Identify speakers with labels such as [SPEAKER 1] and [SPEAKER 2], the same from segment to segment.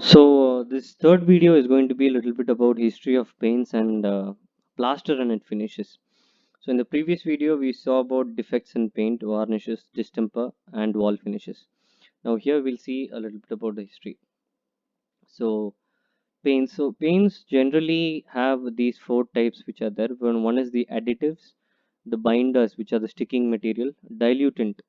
[SPEAKER 1] This third video is going to be a little bit about history of paints and plaster and its finishes. So in the previous video, we saw about defects in paint, varnishes, distemper, and wall finishes. Now here we'll see a little bit about the history. So paints. So paints generally have these four types which are there. One is the additives, the binders, which are the sticking material, dilutant.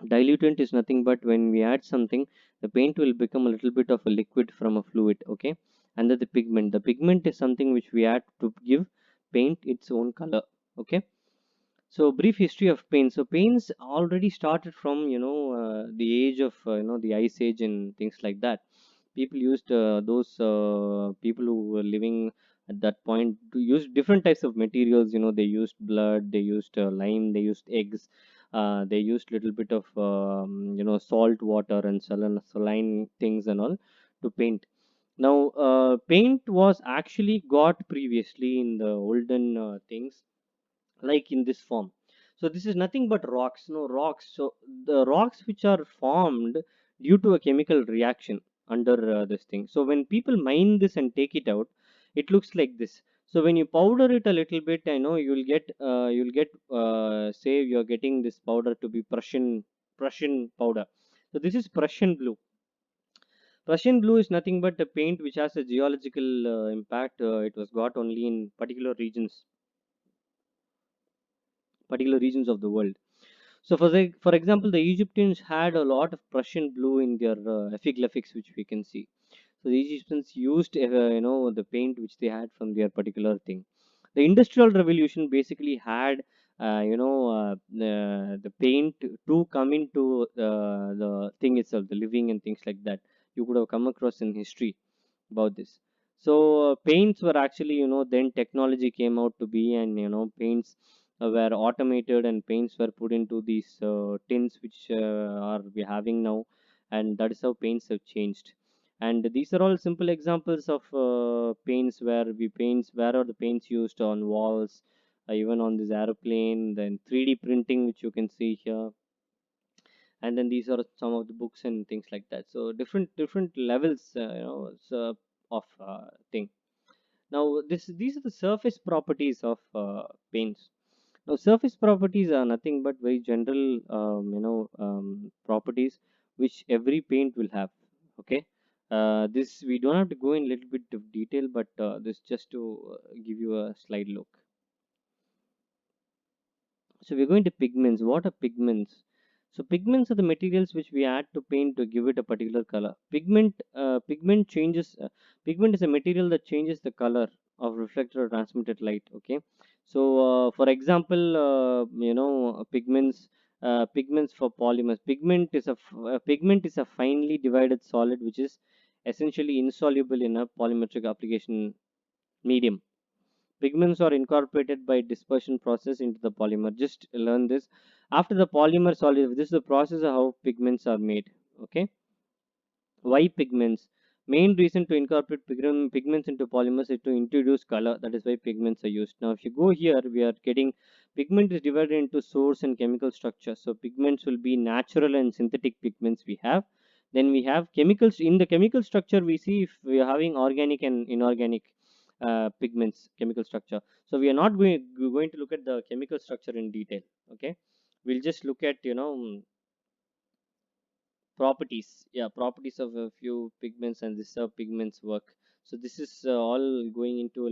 [SPEAKER 1] Dilutant is nothing but when we add something, the paint will become a little bit of a liquid from a fluid, okay? And then the pigment. The pigment is something which we add to give paint its own color, okay? So brief history of paint. So paints already started from the age of the ice age and things like that. People used those people who were living at that point to use different types of materials. They used blood, they used lime, they used eggs, they used little bit of salt water and saline things and all to paint. Now paint was actually got previously in the olden things like in this form. So this is nothing but rocks, no rocks. So the rocks which are formed due to a chemical reaction under this thing. So when people mine this and take it out, it looks like this. So when you powder it a little bit, I know you'll get say you're getting this powder to be Prussian powder. So this is Prussian blue. Prussian blue is nothing but a paint which has a geological impact. It was got only in particular regions of the world. So for example, the Egyptians had a lot of Prussian blue in their epigliffics, which we can see. So the Egyptians used the paint which they had from their particular thing. The Industrial Revolution basically had the paint to come into the thing itself, the living and things like that. You could have come across in history about this. So paints were actually, then technology came out to be, and paints were automated, and paints were put into these tins which are we having now, and that is how paints have changed. And these are all simple examples of paints where are the paints used on walls, even on this aeroplane, then 3D printing, which you can see here, and then these are some of the books and things like that. So different levels so of thing. Now these are the surface properties of paints. Now surface properties are nothing but very general properties which every paint will have, okay? This we don't have to go in little bit of detail, but this just to give you a slide look. So we're going to pigments. What are pigments? So pigments are the materials which we add to paint to give it a particular color. Pigment changes. Pigment is a material that changes the color of reflected or transmitted light. Okay. So for example, pigments for polymers. Pigment is a finely divided solid which is essentially insoluble in a polymetric application medium. Pigments are incorporated by dispersion process into the polymer. Just learn this. After the polymer solid, this is the process of how pigments are made. Okay. Why pigments? Main reason to incorporate pigments into polymers is to introduce color. That is why pigments are used. Now, if you go here, we are getting pigment is divided into source and chemical structure. So pigments will be natural and synthetic pigments we have. Then we have chemicals. In the chemical structure, we see if we are having organic and inorganic pigments chemical structure. So we are not going to look at the chemical structure in detail. Okay, we'll just look at properties. Yeah, properties of a few pigments, and this is how pigments work. So this is all going into